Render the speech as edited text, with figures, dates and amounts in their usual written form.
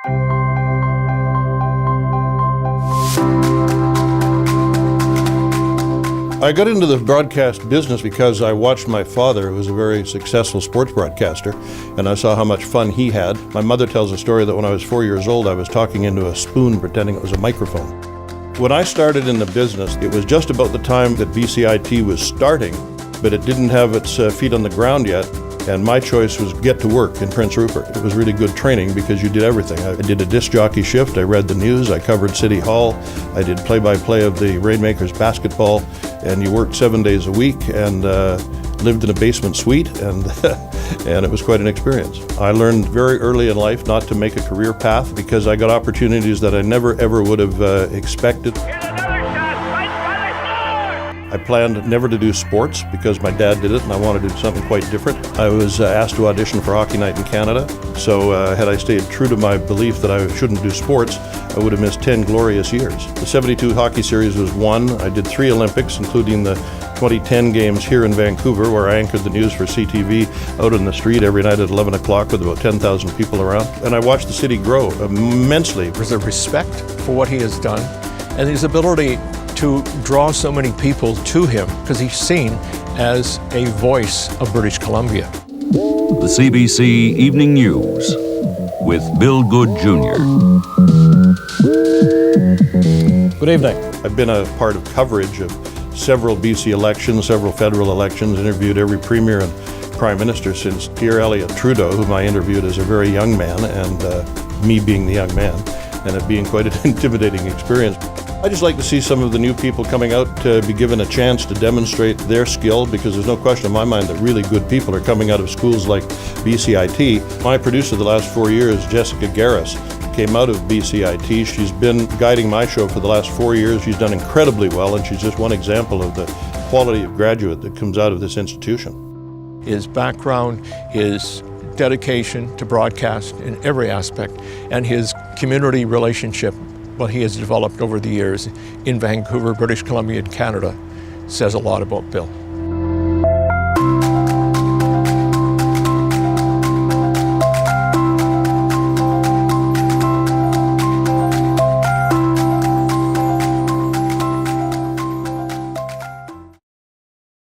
I got into the broadcast business because I watched my father, who was a very successful sports broadcaster, and I saw how much fun he had. My mother tells a story that when I was 4 years old, I was talking into a spoon pretending it was a microphone. When I started in the business, it was just about the time that BCIT was starting, but it didn't have its feet on the ground yet. And my choice was get to work in Prince Rupert. It was really good training because you did everything. I did a disc jockey shift, I read the news, I covered City Hall, I did play-by-play of the Rainmakers basketball, and you worked 7 days a week and lived in a basement suite, and and it was quite an experience. I learned very early in life not to make a career path because I got opportunities that I never ever would have expected. I planned never to do sports because my dad did it and I wanted to do something quite different. I was asked to audition for Hockey Night in Canada, so had I stayed true to my belief that I shouldn't do sports, I would have missed 10 glorious years. The 72 hockey series was won. I did 3 Olympics, including the 2010 games here in Vancouver, where I anchored the news for CTV out in the street every night at 11 o'clock with about 10,000 people around. And I watched the city grow immensely. There's a respect for what he has done and his ability to draw so many people to him because he's seen as a voice of British Columbia. The CBC Evening News with Bill Good Jr. Good evening. I've been a part of coverage of several BC elections, several federal elections, interviewed every premier and prime minister since Pierre Elliott Trudeau, whom I interviewed as a very young man, and me being the young man, and it being quite an intimidating experience. I just like to see some of the new people coming out to be given a chance to demonstrate their skill, because there's no question in my mind that really good people are coming out of schools like BCIT. My producer the last 4 years, Jessica Garris, came out of BCIT. She's been guiding my show for the last 4 years. She's done incredibly well, and she's just one example of the quality of graduate that comes out of this institution. His background, his dedication to broadcast in every aspect, and his community relationship, what he has developed over the years in Vancouver, British Columbia, and Canada, says a lot about Bill.